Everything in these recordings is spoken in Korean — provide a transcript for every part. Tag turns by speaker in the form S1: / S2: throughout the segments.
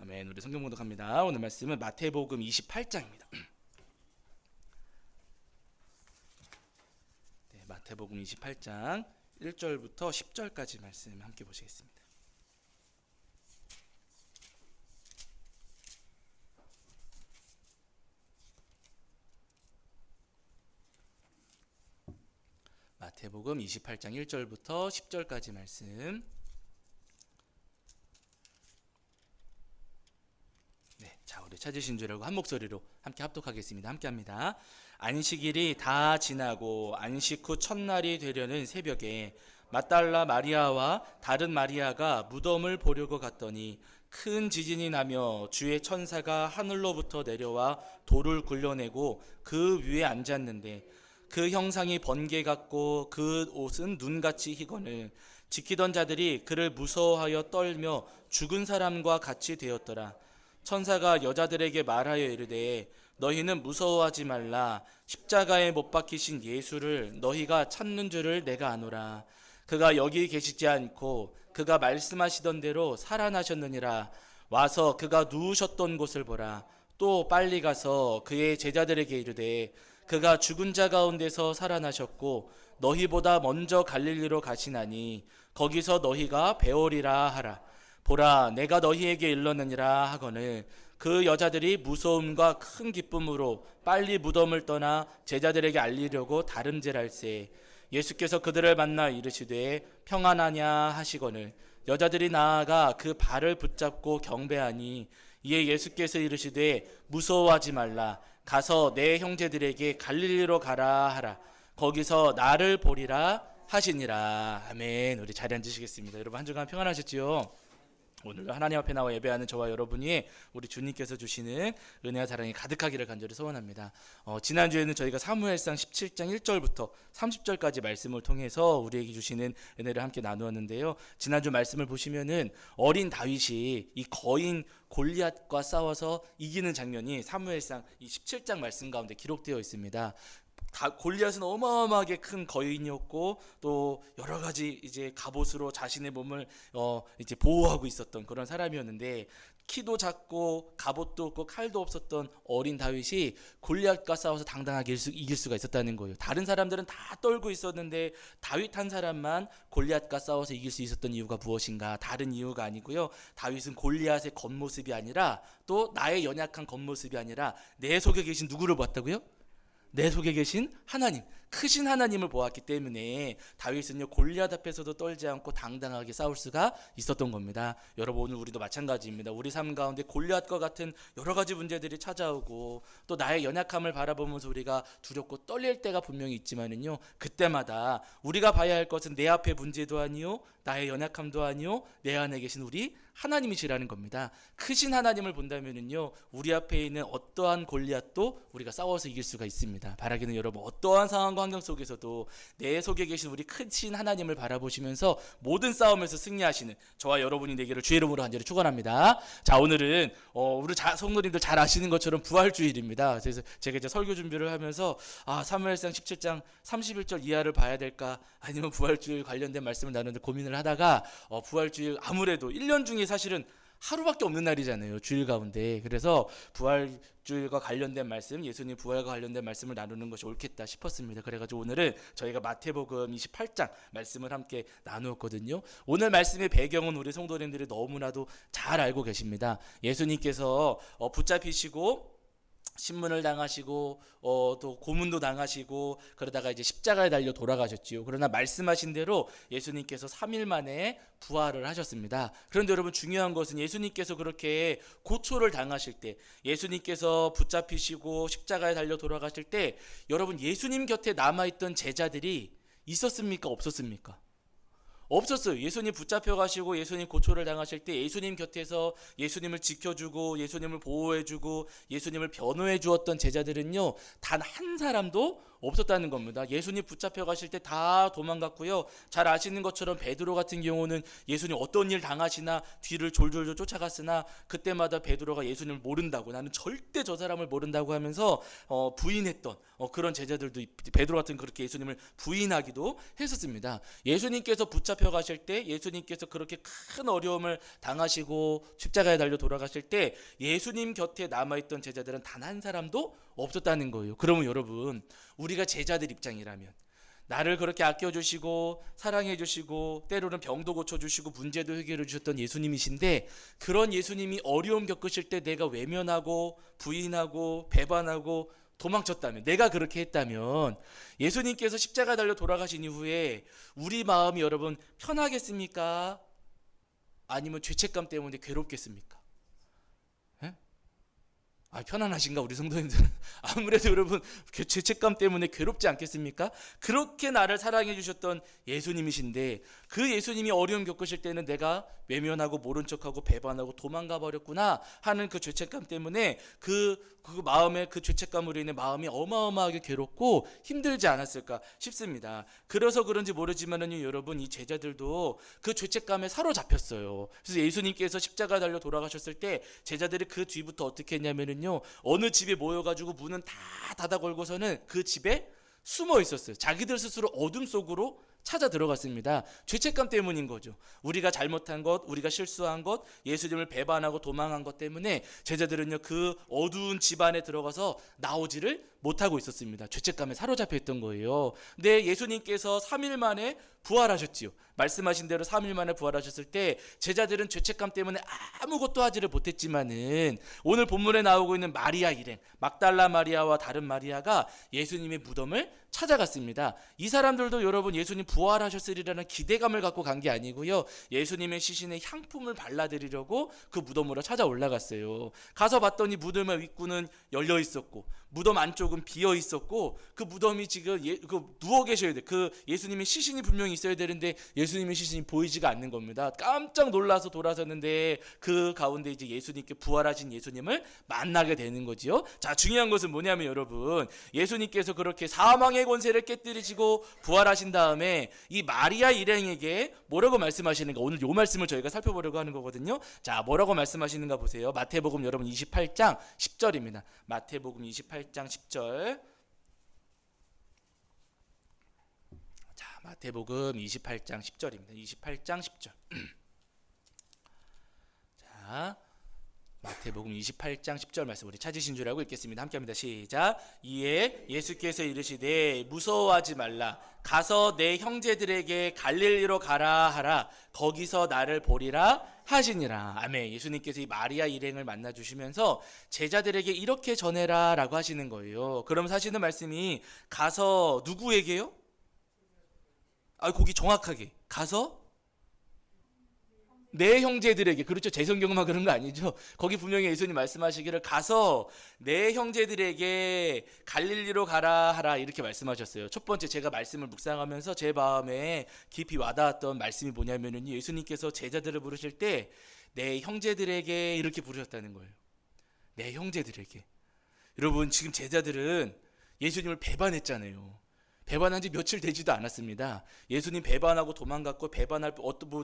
S1: 아멘. 우리 성경 봉독합니다. 오늘 말씀은 마태복음 28장입니다. 네, 마태복음 28장 1절부터 10절까지 말씀 함께 보시겠습니다. 마태복음 28장 1절부터 10절까지 말씀. 네, 자, 우리 찾으신 줄 알고 한 목소리로 함께 합독하겠습니다. 함께합니다. 안식일이 다 지나고 안식 후 첫날이 되려는 새벽에 맏달라 마리아와 다른 마리아가 무덤을 보려고 갔더니 큰 지진이 나며 주의 천사가 하늘로부터 내려와 돌을 굴려내고 그 위에 앉았는데 그 형상이 번개 같고 그 옷은 눈같이 희거늘 지키던 자들이 그를 무서워하여 떨며 죽은 사람과 같이 되었더라. 천사가 여자들에게 말하여 이르되 너희는 무서워하지 말라. 십자가에 못 박히신 예수를 너희가 찾는 줄을 내가 아노라. 그가 여기 계시지 않고 그가 말씀하시던 대로 살아나셨느니라. 와서 그가 누우셨던 곳을 보라. 또 빨리 가서 그의 제자들에게 이르되 그가 죽은 자 가운데서 살아나셨고 너희보다 먼저 갈릴리로 가시나니 거기서 너희가 배우리라 하라. 보라, 내가 너희에게 일렀느니라 하거늘 그 여자들이 무서움과 큰 기쁨으로 빨리 무덤을 떠나 제자들에게 알리려고 다름질할세. 예수께서 그들을 만나 이르시되 평안하냐 하시거늘 여자들이 나아가 그 발을 붙잡고 경배하니 이에 예수께서 이르시되 무서워하지 말라. 가서 내 형제들에게 갈릴리로 가라 하라. 거기서 나를 보리라 하시니라. 아멘. 우리 자리에 앉으시겠습니다. 여러분 한 주간 평안하셨지요? 오늘도 하나님 앞에 나와 예배하는 저와 여러분이 우리 주님께서 주시는 은혜와 사랑이 가득하기를 간절히 소원합니다. 지난주에는 저희가 사무엘상 17장 1절부터 30절까지 말씀을 통해서 우리에게 주시는 은혜를 함께 나누었는데요. 지난주 말씀을 보시면은 어린 다윗이 이 거인 골리앗과 싸워서 이기는 장면이 사무엘상 이 17장 말씀 가운데 기록되어 있습니다. 골리앗은 어마어마하게 큰 거인이었고 또 여러 가지 이제 갑옷으로 자신의 몸을 이제 보호하고 있었던 그런 사람이었는데 키도 작고 갑옷도 없고 칼도 없었던 어린 다윗이 골리앗과 싸워서 당당하게 이길 수가 있었다는 거예요. 다른 사람들은 다 떨고 있었는데 다윗 한 사람만 골리앗과 싸워서 이길 수 있었던 이유가 무엇인가? 다른 이유가 아니고요. 다윗은 골리앗의 겉모습이 아니라 또 나의 연약한 겉모습이 아니라 내 속에 계신 누구를 봤다고요? 내 속에 계신 하나님, 크신 하나님을 보았기 때문에 다윗은요 골리앗 앞에서도 떨지 않고 당당하게 싸울 수가 있었던 겁니다. 여러분 오늘 우리도 마찬가지입니다. 우리 삶 가운데 골리앗과 같은 여러 가지 문제들이 찾아오고 또 나의 연약함을 바라보면서 우리가 두렵고 떨릴 때가 분명히 있지만은요 그때마다 우리가 봐야 할 것은 내 앞에 문제도 아니요 나의 연약함도 아니요 내 안에 계신 우리 하나님이시라는 겁니다. 크신 하나님을 본다면은요 우리 앞에 있는 어떠한 골리앗도 우리가 싸워서 이길 수가 있습니다. 바라기는 여러분 어떠한 상황과 환경 속에서도 내 속에 계신 우리 크신 하나님을 바라보시면서 모든 싸움에서 승리하시는 저와 여러분이 되기를 주의 이름으로 간절히 축원합니다. 자, 오늘은 우리 성도님들 잘 아시는 것처럼 부활주일입니다. 그래서 제가 이제 설교 준비를 하면서 사무엘상 17장 31절 이하를 봐야 될까 아니면 부활주일 관련된 말씀을 나누는데 고민을 하다가 부활주일 아무래도 1년 중에 사실은 하루밖에 없는 날이잖아요. 주일 가운데. 그래서 부활주일과 관련된 말씀, 예수님 부활과 관련된 말씀을 나누는 것이 옳겠다 싶었습니다. 그래가지고 오늘은 저희가 마태복음 28장 말씀을 함께 나누었거든요. 오늘 말씀의 배경은 우리 성도님들이 너무나도 잘 알고 계십니다. 예수님께서 붙잡히시고 신문을 당하시고 또 고문도 당하시고 그러다가 이제 십자가에 달려 돌아가셨지요. 그러나 말씀하신 대로 예수님께서 3일 만에 부활을 하셨습니다. 그런데 여러분 중요한 것은 예수님께서 그렇게 고초를 당하실 때 예수님께서 붙잡히시고 십자가에 달려 돌아가실 때 여러분 예수님 곁에 남아있던 제자들이 있었습니까? 없었습니까? 없었어요. 예수님 붙잡혀 가시고 예수님 고초를 당하실 때 예수님 곁에서 예수님을 지켜주고 예수님을 보호해주고 예수님을 변호해 주었던 제자들은요 단 한 사람도 없었다는 겁니다. 예수님 붙잡혀 가실 때 다 도망갔고요. 잘 아시는 것처럼 베드로 같은 경우는 예수님 어떤 일 당하시나 뒤를 졸졸졸 쫓아갔으나 그때마다 베드로가 예수님을 모른다고 나는 절대 저 사람을 모른다고 하면서 부인했던 그런 제자들도 베드로 같은 그렇게 예수님을 부인하기도 했었습니다. 예수님께서 붙잡혀 잡혀가실 때 예수님께서 그렇게 큰 어려움을 당하시고 십자가에 달려 돌아가실 때 예수님 곁에 남아있던 제자들은 단 한 사람도 없었다는 거예요. 그러면 여러분, 우리가 제자들 입장이라면 나를 그렇게 아껴주시고 사랑해주시고 때로는 병도 고쳐주시고 문제도 해결해주셨던 예수님이신데, 그런 예수님이 어려움 겪으실 때 내가 외면하고 부인하고 배반하고 도망쳤다면, 내가 그렇게 했다면 예수님께서 십자가 달려 돌아가신 이후에 우리 마음이 여러분 편하겠습니까? 아니면 죄책감 때문에 괴롭겠습니까? 편안하신가 우리 성도님들은? 아무래도 여러분 죄책감 때문에 괴롭지 않겠습니까? 그렇게 나를 사랑해 주셨던 예수님이신데, 그 예수님이 어려움 겪으실 때는 내가 외면하고 모른 척하고 배반하고 도망가 버렸구나 하는 그 죄책감 때문에 그 마음에, 그 죄책감으로 인해 마음이 어마어마하게 괴롭고 힘들지 않았을까 싶습니다. 그래서 그런지 모르지만은요, 여러분, 이 제자들도 그 죄책감에 사로잡혔어요. 그래서 예수님께서 십자가 달려 돌아가셨을 때 제자들이 그 뒤부터 어떻게 했냐면은요, 어느 집에 모여가지고 문은 다 닫아 걸고서는 그 집에 숨어 있었어요. 자기들 스스로 어둠 속으로 찾아 들어갔습니다. 죄책감 때문인 거죠. 우리가 잘못한 것, 우리가 실수한 것, 예수님을 배반하고 도망한 것 때문에 제자들은요, 그 어두운 집 안에 들어가서 나오지를 못하고 있었습니다. 죄책감에 사로잡혀 있던 거예요. 근데 예수님께서 3일 만에 부활하셨지요. 말씀하신 대로 3일 만에 부활하셨을 때 제자들은 죄책감 때문에 아무것도 하지를 못했지만은, 오늘 본문에 나오고 있는 마리아 일행, 막달라 마리아와 다른 마리아가 예수님의 무덤을 찾아갔습니다. 이 사람들도 여러분 예수님 부활하셨으리라는 기대감을 갖고 간 게 아니고요, 예수님의 시신에 향품을 발라드리려고 그 무덤으로 찾아 올라갔어요. 가서 봤더니 무덤의 입구는 열려 있었고 무덤 안쪽은 비어 있었고, 그 무덤이 지금 누워 계셔야 돼. 그 예수님의 시신이 분명히 있어야 되는데 예수님의 시신이 보이지가 않는 겁니다. 깜짝 놀라서 돌아섰는데 그 가운데 이제 예수님께, 부활하신 예수님을 만나게 되는 거지요. 자, 중요한 것은 뭐냐면 여러분, 예수님께서 그렇게 사망의 권세를 깨뜨리시고 부활하신 다음에 이 마리아 일행에게 뭐라고 말씀하시는가, 오늘 요 말씀을 저희가 살펴보려고 하는 거거든요. 자, 뭐라고 말씀하시는가 보세요. 마태복음 여러분 28장 10절입니다. 마태복음 28장 10절. 자, 마태복음 28장 10절입니다. 28장 10절. 자, 마태복음 28장 10절 말씀 우리 찾으신 줄 알고 읽겠습니다. 함께합니다. 시작. 이에 예수께서 이르시되 무서워하지 말라. 가서 내 형제들에게 갈릴리로 가라 하라. 거기서 나를 보리라 하시니라. 아멘. 예수님께서 이 마리아 일행을 만나 주시면서 제자들에게 이렇게 전해라 라고 하시는 거예요. 그럼 하시는 말씀이 가서 누구에게요? 거기 정확하게 가서 내 형제들에게, 그렇죠, 제 성경만 그런 거 아니죠. 거기 분명히 예수님 말씀하시기를 가서 내 형제들에게 갈릴리로 가라 하라 이렇게 말씀하셨어요. 첫 번째, 제가 말씀을 묵상하면서 제 마음에 깊이 와닿았던 말씀이 뭐냐면은, 예수님께서 제자들을 부르실 때 내 형제들에게 이렇게 부르셨다는 거예요. 내 형제들에게. 여러분, 지금 제자들은 예수님을 배반했잖아요. 배반한 지 며칠 되지도 않았습니다. 예수님 배반하고 도망갔고, 배반할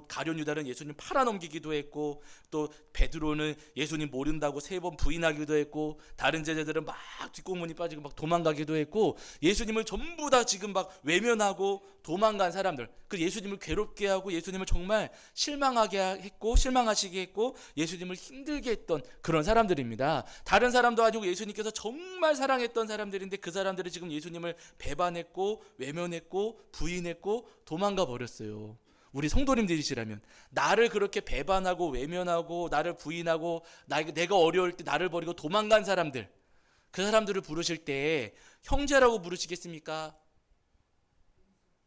S1: 가룟 유다는 예수님 팔아넘기기도 했고, 또 베드로는 예수님 모른다고 3번 부인하기도 했고, 다른 제자들은 막 뒷공문이 빠지고 막 도망가기도 했고, 예수님을 전부 다 지금 막 외면하고 도망간 사람들, 그 예수님을 괴롭게 하고 예수님을 정말 실망하게 했고 실망하시게 했고 예수님을 힘들게 했던 그런 사람들입니다. 다른 사람도 아니고 예수님께서 정말 사랑했던 사람들인데, 그 사람들이 지금 예수님을 배반했고 외면했고 부인했고 도망가 버렸어요. 우리 성도님들이시라면 나를 그렇게 배반하고 외면하고 나를 부인하고 내가 어려울 때 나를 버리고 도망간 사람들, 그 사람들을 부르실 때 형제라고 부르시겠습니까?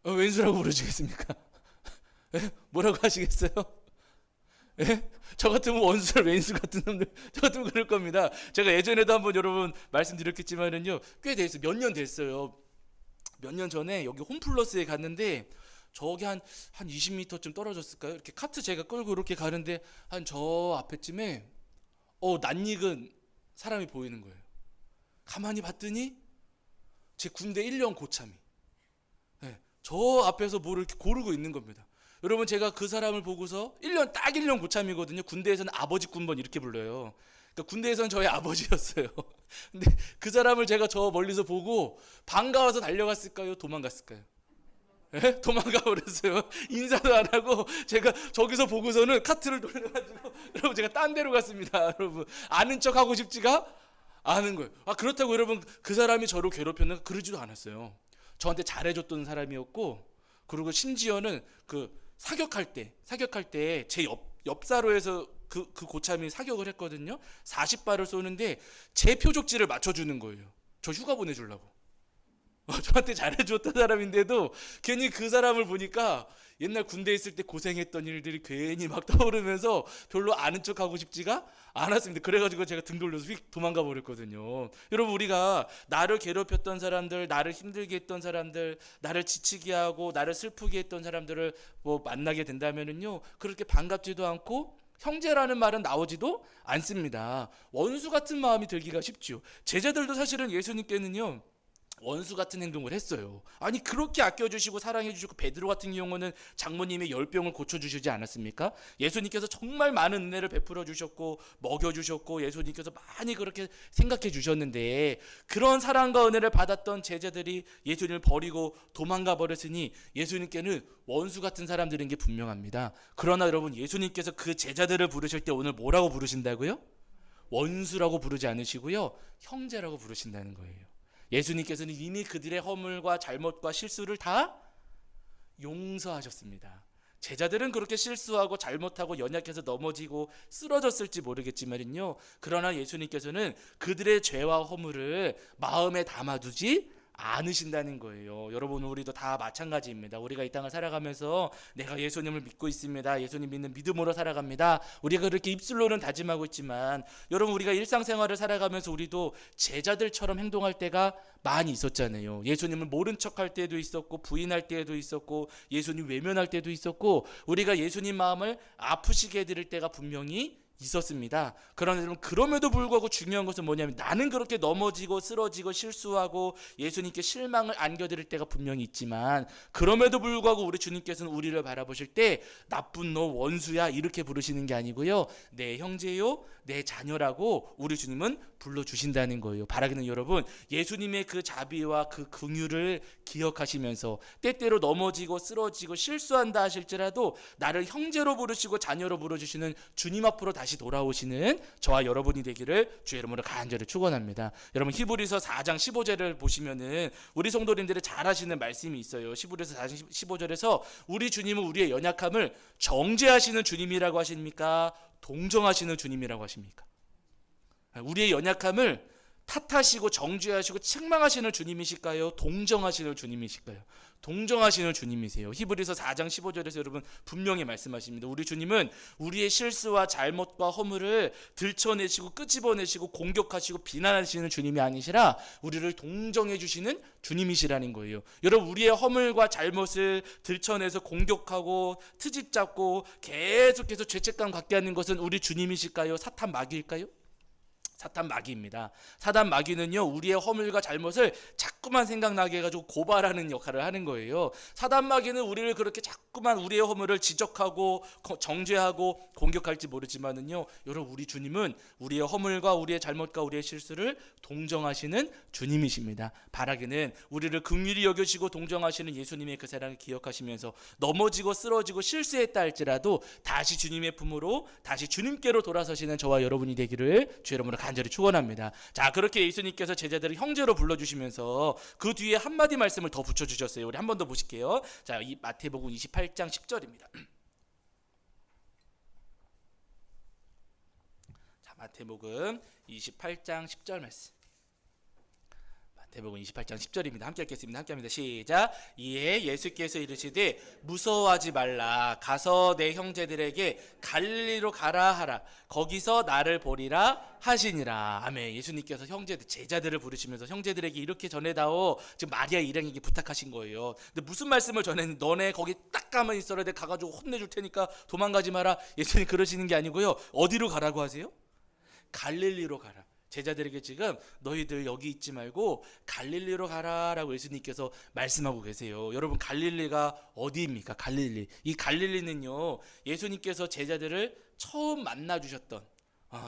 S1: 왼수라고 부르시겠습니까? 뭐라고 하시겠어요? 저 같으면 원수를 왼수 같은 놈들, 저 같으면 그럴 겁니다. 제가 예전에도 한번 여러분 말씀드렸겠지만은요, 꽤 됐어요. 몇 년 됐어요. 몇 년 전에 여기 홈플러스에 갔는데, 저기 한 20m쯤 떨어졌을까요? 이렇게 카트 제가 끌고 이렇게 가는데 한 저 앞에쯤에 낯익은 사람이 보이는 거예요. 가만히 봤더니 제 군대 1년 고참이 저 앞에서 뭐를 이렇게 고르고 있는 겁니다. 여러분, 제가 그 사람을 보고서 딱 1년 고참이거든요. 군대에서는 아버지 군번 이렇게 불러요. 그러니까 군대에서는 저의 아버지였어요. 근데 그 사람을 제가 저 멀리서 보고 반가워서 달려갔을까요? 도망갔을까요? 예? 도망가 버렸어요. 인사도 안 하고 제가 저기서 보고서는 카트를 돌려가지고 여러분 제가 딴 데로 갔습니다. 여러분 아는 척 하고 싶지가 않은 거예요. 그렇다고 여러분 그 사람이 저를 괴롭혔는가? 그러지도 않았어요. 저한테 잘해줬던 사람이었고, 그리고 심지어는 그 사격할 때 제 옆사로에서 그 고참이 사격을 했거든요. 40발을 쏘는데 제 표적지를 맞춰주는 거예요. 저 휴가 보내주려고. 저한테 잘해줬던 사람인데도 괜히 그 사람을 보니까 옛날 군대 있을 때 고생했던 일들이 괜히 막 떠오르면서 별로 아는 척하고 싶지가 않았습니다. 그래가지고 제가 등 돌려서 휙 도망가 버렸거든요. 여러분, 우리가 나를 괴롭혔던 사람들, 나를 힘들게 했던 사람들, 나를 지치게 하고 나를 슬프게 했던 사람들을 만나게 된다면은요, 그렇게 반갑지도 않고 형제라는 말은 나오지도 않습니다. 원수 같은 마음이 들기가 쉽죠. 제자들도 사실은 예수님께는요, 원수 같은 행동을 했어요. 아니, 그렇게 아껴주시고 사랑해주시고 베드로 같은 경우는 장모님의 열병을 고쳐주시지 않았습니까? 예수님께서 정말 많은 은혜를 베풀어 주셨고 먹여주셨고 예수님께서 많이 그렇게 생각해 주셨는데, 그런 사랑과 은혜를 받았던 제자들이 예수님을 버리고 도망가 버렸으니 예수님께는 원수 같은 사람들인 게 분명합니다. 그러나 여러분, 예수님께서 그 제자들을 부르실 때 오늘 뭐라고 부르신다고요? 원수라고 부르지 않으시고요, 형제라고 부르신다는 거예요. 예수님께서는 이미 그들의 허물과 잘못과 실수를 다 용서하셨습니다. 제자들은 그렇게 실수하고 잘못하고 연약해서 넘어지고 쓰러졌을지 모르겠지만요, 그러나 예수님께서는 그들의 죄와 허물을 마음에 담아두지 않으신다는 거예요. 여러분, 우리도 다 마찬가지입니다. 우리가 이 땅을 살아가면서 내가 예수님을 믿고 있습니다, 예수님 믿는 믿음으로 살아갑니다, 우리가 그렇게 입술로는 다짐하고 있지만, 여러분, 우리가 일상생활을 살아가면서 우리도 제자들처럼 행동할 때가 많이 있었잖아요. 예수님을 모른 척할 때도 있었고, 부인할 때도 있었고, 예수님 외면할 때도 있었고, 우리가 예수님 마음을 아프시게 해드릴 때가 분명히 있었습니다. 그러나 여러분, 그럼에도 불구하고 중요한 것은 뭐냐면, 나는 그렇게 넘어지고 쓰러지고 실수하고 예수님께 실망을 안겨드릴 때가 분명히 있지만, 그럼에도 불구하고 우리 주님께서는 우리를 바라보실 때 나쁜 너, 원수야, 이렇게 부르시는 게 아니고요, 내 형제요, 내 자녀라고 우리 주님은 불러주신다는 거예요. 바라기는 여러분, 예수님의 그 자비와 그 긍휼을 기억하시면서 때때로 넘어지고 쓰러지고 실수한다 하실지라도 나를 형제로 부르시고 자녀로 부르주시는 주님 앞으로 다시 돌아오시는 저와 여러분이 되기를 주의 이름으로 간절히 축원합니다. 여러분, 히브리서 4장 15절을 보시면은 우리 성도님들이 잘 아시는 말씀이 있어요. 히브리서 4장 15절에서 우리 주님은 우리의 연약함을 정죄하시는 주님이라고 하십니까? 동정하시는 주님이라고 하십니까? 우리의 연약함을 탓하시고 정죄하시고 책망하시는 주님이실까요? 동정하시는 주님이실까요? 동정하시는 주님이세요. 히브리서 4장 15절에서 여러분 분명히 말씀하십니다. 우리 주님은 우리의 실수와 잘못과 허물을 들춰내시고 끄집어내시고 공격하시고 비난하시는 주님이 아니시라 우리를 동정해 주시는 주님이시라는 거예요. 여러분, 우리의 허물과 잘못을 들춰내서 공격하고 트집 잡고 계속해서 죄책감 갖게 하는 것은 우리 주님이실까요? 사탄 마귀일까요? 사탄 마귀입니다. 사탄 마귀는요, 우리의 허물과 잘못을 자꾸만 생각나게 해가지고 고발하는 역할을 하는 거예요. 사탄 마귀는 우리를 그렇게 자꾸만 우리의 허물을 지적하고 정죄하고 공격할지 모르지만은요, 여러분, 우리 주님은 우리의 허물과 우리의 잘못과 우리의 실수를 동정하시는 주님이십니다. 바라기는 우리를 긍휼히 여겨시고 동정하시는 예수님의 그 사랑을 기억하시면서 넘어지고 쓰러지고 실수했다 할지라도 다시 주님의 품으로, 다시 주님께로 돌아서시는 저와 여러분이 되기를 주의 이름으로 간절히 축원합니다. 자, 그렇게 예수님께서 제자들을 형제로 불러주시면서 그 뒤에 한마디 말씀을 더 붙여주셨어요. 우리 한 번 더 보실게요. 자, 이 마태복음 28장 10절입니다. 자, 마태복음 28장 10절 말씀. 마태복음 28장 10절입니다. 함께 읽겠습니다. 함께 합니다. 시작. 이에 예수께서 이르시되 무서워하지 말라. 가서 내 형제들에게 갈릴리로 가라 하라. 거기서 나를 보리라 하시니라. 아멘. 예수님께서 형제들, 제자들을 부르시면서 형제들에게 이렇게 전해다오. 지금 마리아 일행에게 부탁하신 거예요. 근데 무슨 말씀을 전했는데, 너네 거기 딱 가만히 있어라. 내가 가가지고 혼내줄 테니까 도망가지 마라. 예수님 그러시는 게 아니고요. 어디로 가라고 하세요? 갈릴리로 가라. 제자들에게 지금 너희들 여기 있지 말고 갈릴리로 가라라고 예수님께서 말씀하고 계세요. 여러분, 갈릴리가 어디입니까? 갈릴리. 이 갈릴리는요, 예수님께서 제자들을 처음 만나 주셨던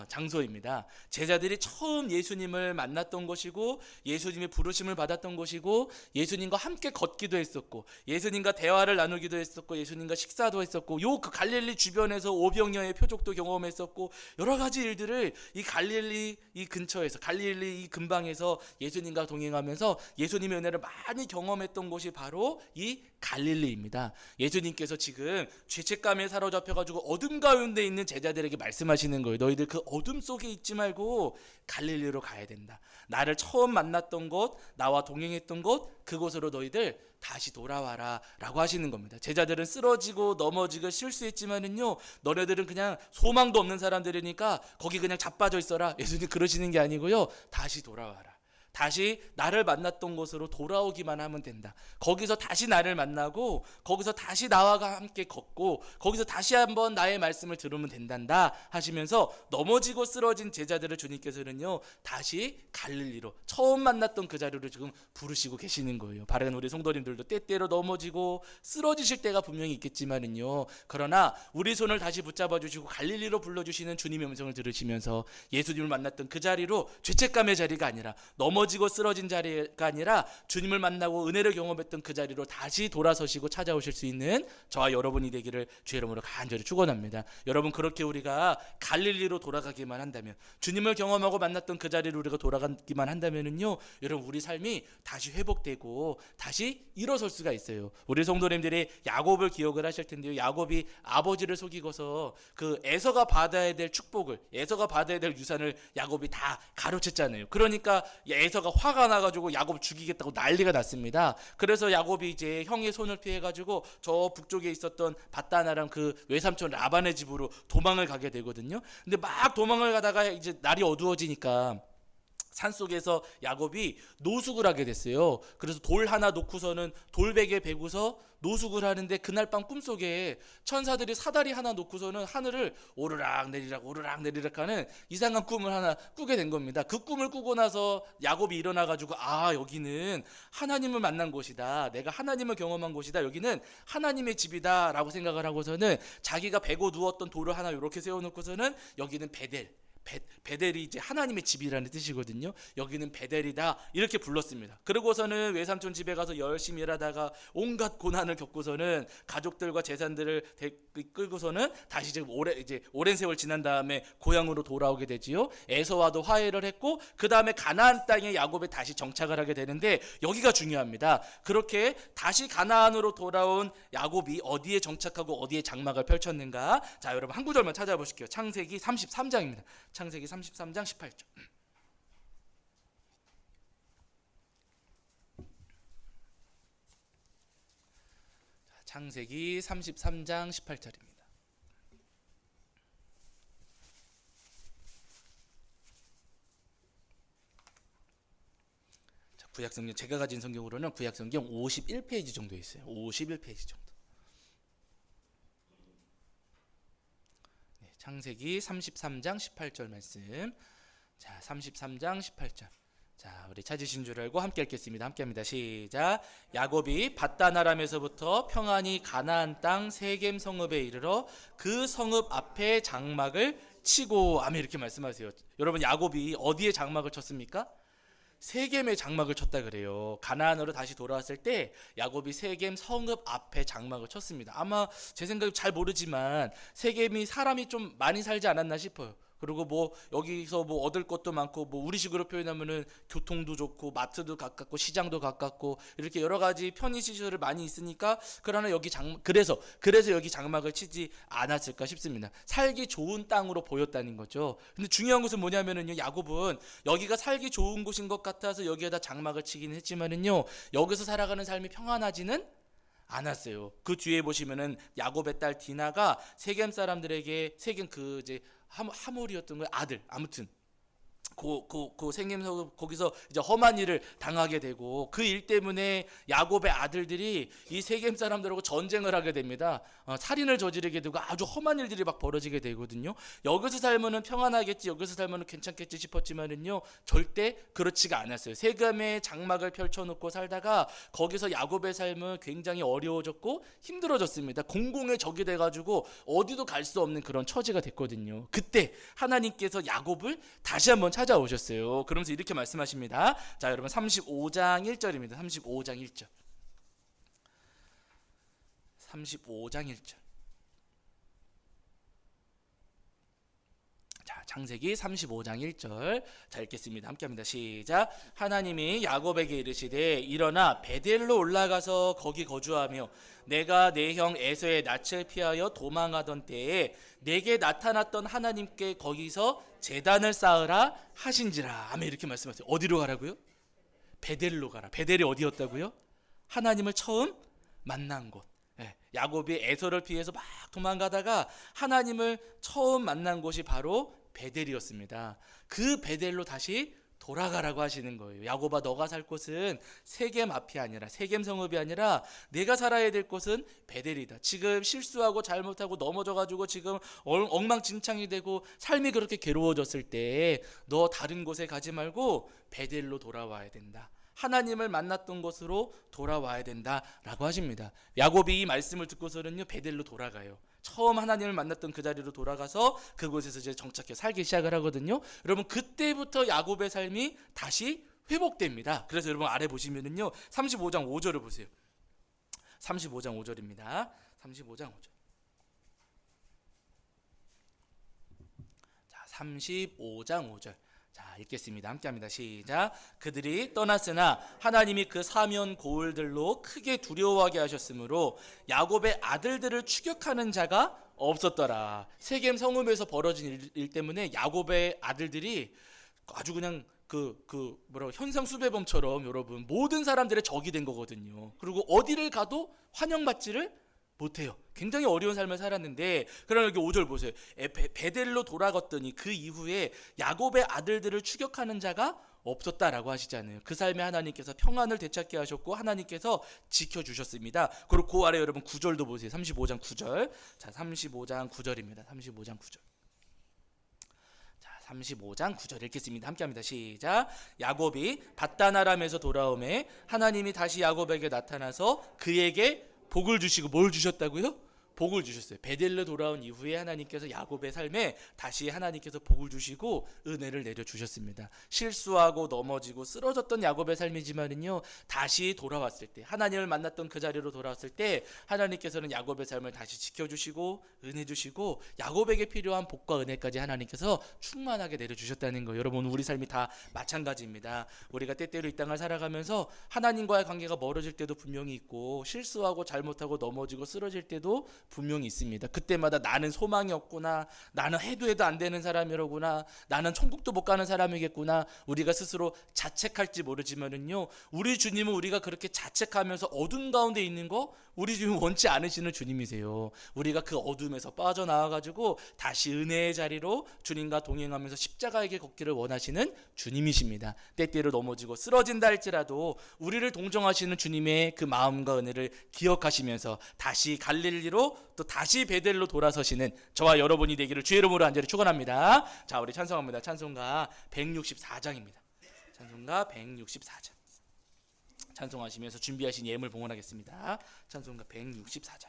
S1: 장소입니다. 제자들이 처음 예수님을 만났던 곳이고 예수님의 부르심을 받았던 곳이고 예수님과 함께 걷기도 했었고 예수님과 대화를 나누기도 했었고 예수님과 식사도 했었고 그 갈릴리 주변에서 오병이어의 표적도 경험했었고 여러 가지 일들을 이 갈릴리 이 근처에서 갈릴리 이 근방에서 예수님과 동행하면서 예수님의 은혜를 많이 경험했던 곳이 바로 이 갈릴리입니다. 예수님께서 지금 죄책감에 사로잡혀가지고 어둠 가운데 있는 제자들에게 말씀하시는 거예요. 너희들 그 어둠 속에 있지 말고 갈릴리로 가야 된다. 나를 처음 만났던 곳, 나와 동행했던 곳, 그곳으로 너희들 다시 돌아와라 라고 하시는 겁니다. 제자들은 쓰러지고 넘어지고 실수했지만은요, 너네들은 그냥 소망도 없는 사람들이니까 거기 그냥 자빠져 있어라. 예수님 그러시는 게 아니고요, 다시 돌아와라. 다시 나를 만났던 곳으로 돌아오기만 하면 된다. 거기서 다시 나를 만나고 거기서 다시 나와 함께 걷고 거기서 다시 한번 나의 말씀을 들으면 된단다 하시면서 넘어지고 쓰러진 제자들을 주님께서는요 다시 갈릴리로 처음 만났던 그 자리로 지금 부르시고 계시는 거예요. 바른 우리 성도님들도 때때로 넘어지고 쓰러지실 때가 분명히 있겠지만은요, 그러나 우리 손을 다시 붙잡아 주시고 갈릴리로 불러주시는 주님의 음성을 들으시면서 예수님을 만났던 그 자리로 죄책감의 자리가 아니라 넘어지고 쓰러진 자리가 아니라 주님을 만나고 은혜를 경험했던 그 자리로 다시 돌아서시고 찾아오실 수 있는 저와 여러분이 되기를 주의 이름으로 간절히 축원합니다. 여러분, 그렇게 우리가 갈릴리로 돌아가기만 한다면, 주님을 경험하고 만났던 그 자리로 우리가 돌아가기만 한다면은요, 여러분 우리 삶이 다시 회복되고 다시 일어설 수가 있어요. 우리 성도님들이 야곱을 기억을 하실 텐데요, 야곱이 아버지를 속이고서 그 에서가 받아야 될 축복을, 에서가 받아야 될 유산을 야곱이 다 가로챘잖아요. 그러니까 에서가 화가 나가지고 야곱 죽이겠다고 난리가 났습니다. 그래서 야곱이 이제 형의 손을 피해가지고 저 북쪽에 있었던 밧다나랑 그 외삼촌 라반의 집으로 도망을 가게 되거든요. 근데 막 도망을 가다가 이제 날이 어두워지니까 산속에서 야곱이 노숙을 하게 됐어요. 그래서 돌 하나 놓고서는 돌베개 베고서 노숙을 하는데 그날 밤 꿈속에 천사들이 사다리 하나 놓고서는 하늘을 오르락 내리락 하는 이상한 꿈을 하나 꾸게 된 겁니다. 그 꿈을 꾸고 나서 야곱이 일어나가지고 여기는 하나님을 만난 곳이다, 내가 하나님을 경험한 곳이다, 여기는 하나님의 집이다 라고 생각을 하고서는 자기가 베고 누웠던 돌을 하나 이렇게 세워놓고서는 여기는 베델이 이제 하나님의 집이라는 뜻이거든요. 여기는 베델이다 이렇게 불렀습니다. 그러고서는 외삼촌 집에 가서 열심히 일하다가 온갖 고난을 겪고서는 가족들과 재산들을 끌고서는 다시 이제 오랜 세월 지난 다음에 고향으로 돌아오게 되지요. 에서와도 화해를 했고 그 다음에 가나안 땅에 야곱이 다시 정착을 하게 되는데, 여기가 중요합니다. 그렇게 다시 가나안으로 돌아온 야곱이 어디에 정착하고 어디에 장막을 펼쳤는가? 자, 여러분 한 구절만 찾아보실게요. 창세기 33장입니다. 창세기 33장 18절. 창세기 33장 18절입니다. 구약성경, 제가 가진 성경으로는 구약성경 51페이지 정도 있어요. 51페이지 정도. 창세기 33장 18절 말씀. 자, 33장 18절. 자, 우리 찾으신 줄 알고 함께 읽겠습니다. 함께 합니다. 시작. 야곱이 밧다나람에서부터 평안히 가나안 땅 세겜 성읍에 이르러 그 성읍 앞에 장막을 치고, 아멘, 이렇게 말씀하세요. 여러분, 야곱이 어디에 장막을 쳤습니까? 세겜의 장막을 쳤다 그래요. 가나안으로 다시 돌아왔을 때 야곱이 세겜 성읍 앞에 장막을 쳤습니다. 아마 제 생각에 잘 모르지만 세겜이 사람이 좀 많이 살지 않았나 싶어요. 그리고 뭐 여기서 뭐 얻을 것도 많고, 뭐 우리식으로 표현하면은 교통도 좋고 마트도 가깝고 시장도 가깝고 이렇게 여러 가지 편의 시설을 많이 있으니까, 그러나 여기 그래서 여기 장막을 치지 않았을까 싶습니다. 살기 좋은 땅으로 보였다는 거죠. 근데 중요한 것은 뭐냐면은요, 야곱은 여기가 살기 좋은 곳인 것 같아서 여기에다 장막을 치긴 했지만은요, 여기서 살아가는 삶이 평안하지는 않았어요. 그 뒤에 보시면은 야곱의 딸 디나가 세겜 사람들에게, 세겜 그 이제 하몰이었던 거 아들, 아무튼 그 생김서 거기서 이제 험한 일을 당하게 되고 그 일 때문에 야곱의 아들들이 이 세겜 사람들하고 전쟁을 하게 됩니다. 살인을 저지르게 되고 아주 험한 일들이 막 벌어지게 되거든요. 여기서 살면은 평안하겠지, 여기서 살면은 괜찮겠지 싶었지만은요, 절대 그렇지가 않았어요. 세겜의 장막을 펼쳐놓고 살다가 거기서 야곱의 삶은 굉장히 어려워졌고 힘들어졌습니다. 공공의 적이 돼가지고 어디도 갈 수 없는 그런 처지가 됐거든요. 그때 하나님께서 야곱을 다시 한번 찾아오셨어요. 그러면서 이렇게 말씀하십니다. 자, 여러분 35장 1절입니다. 35장 1절. 35장 1절. 자, 창세기 35장 1절. 자, 읽겠습니다. 함께 합니다. 시작. 하나님이 야곱에게 이르시되 일어나 베델로 올라가서 거기 거주하며 내가 내 형 에서의 낯을 피하여 도망하던 때에 내게 나타났던 하나님께 거기서 제단을 쌓으라 하신지라. 아멘. 이렇게 말씀하세요. 어디로 가라고요? 베델로 가라. 베델이 어디였다고요? 하나님을 처음 만난 곳. 야곱이 에서를 피해서 막 도망가다가 하나님을 처음 만난 곳이 바로 베델이었습니다. 그 베델로 다시 돌아가라고 하시는 거예요. 야곱아, 너가 살 곳은 세겜 앞이 아니라, 세겜 성읍이 아니라 내가 살아야 될 곳은 베델이다. 지금 실수하고 잘못하고 넘어져가지고 지금 엉망진창이 되고 삶이 그렇게 괴로워졌을 때 너 다른 곳에 가지 말고 베델로 돌아와야 된다. 하나님을 만났던 곳으로 돌아와야 된다라고 하십니다. 야곱이 이 말씀을 듣고서는요, 베델로 돌아가요. 처음 하나님을 만났던 그 자리로 돌아가서 그곳에서 이제 정착해 살기 시작을 하거든요. 여러분, 그때부터 야곱의 삶이 다시 회복됩니다. 그래서 여러분 아래 보시면은요, 35장 5절을 보세요. 35장 5절입니다. 35장 5절. 자, 35장 5절. 자, 읽겠습니다. 함께합니다. 시작. 그들이 떠났으나 하나님이 그 사면 고을들로 크게 두려워하게 하셨으므로 야곱의 아들들을 추격하는 자가 없었더라. 세겜 성읍에서 벌어진 일 때문에 야곱의 아들들이 아주 그냥 현상수배범처럼 여러분 모든 사람들의 적이 된 거거든요. 그리고 어디를 가도 환영받지를 못해요. 굉장히 어려운 삶을 살았는데, 그럼 여기 5절 보세요. 베델로 돌아갔더니 그 이후에 야곱의 아들들을 추격하는 자가 없었다라고 하시잖아요. 그 삶에 하나님께서 평안을 되찾게 하셨고 하나님께서 지켜주셨습니다. 그리고 그 아래 여러분 9절도 보세요. 35장 9절. 자, 35장 9절입니다. 35장 9절. 35장 9절 읽겠습니다. 함께합니다. 시작. 야곱이 밧단아람에서 돌아오매 하나님이 다시 야곱에게 나타나서 그에게 복을 주시고, 뭘 주셨다고요? 복을 주셨어요. 베델로 돌아온 이후에 하나님께서 야곱의 삶에 다시 하나님께서 복을 주시고 은혜를 내려주셨습니다. 실수하고 넘어지고 쓰러졌던 야곱의 삶이지만은요, 다시 돌아왔을 때, 하나님을 만났던 그 자리로 돌아왔을 때 하나님께서는 야곱의 삶을 다시 지켜주시고 은혜 주시고 야곱에게 필요한 복과 은혜까지 하나님께서 충만하게 내려주셨다는 거. 여러분, 우리 삶이 다 마찬가지입니다. 우리가 때때로 이 땅을 살아가면서 하나님과의 관계가 멀어질 때도 분명히 있고, 실수하고 잘못하고 넘어지고 쓰러질 때도 분명히 있습니다. 그때마다 나는 소망이 없구나, 나는 해도 안 되는 사람이로구나, 나는 천국도 못 가는 사람이겠구나, 우리가 스스로 자책할지 모르지만은요, 우리 주님은 우리가 그렇게 자책하면서 어둠 가운데 있는 거 우리 주님은 원치 않으시는 주님이세요. 우리가 그 어둠에서 빠져나와가지고 다시 은혜의 자리로 주님과 동행하면서 십자가의 길 걷기를 원하시는 주님이십니다. 때때로 넘어지고 쓰러진다 할지라도 우리를 동정하시는 주님의 그 마음과 은혜를 기억하시면서 다시 갈릴리로 또 다시 베델로 돌아서시는 저와 여러분이 되기를 주의 이름으로 간절히 축원합니다. 자, 우리 찬송합니다. 찬송가 164장입니다. 찬송가 164장. 찬송하시면서 준비하신 예물 봉헌하겠습니다. 찬송가 164장.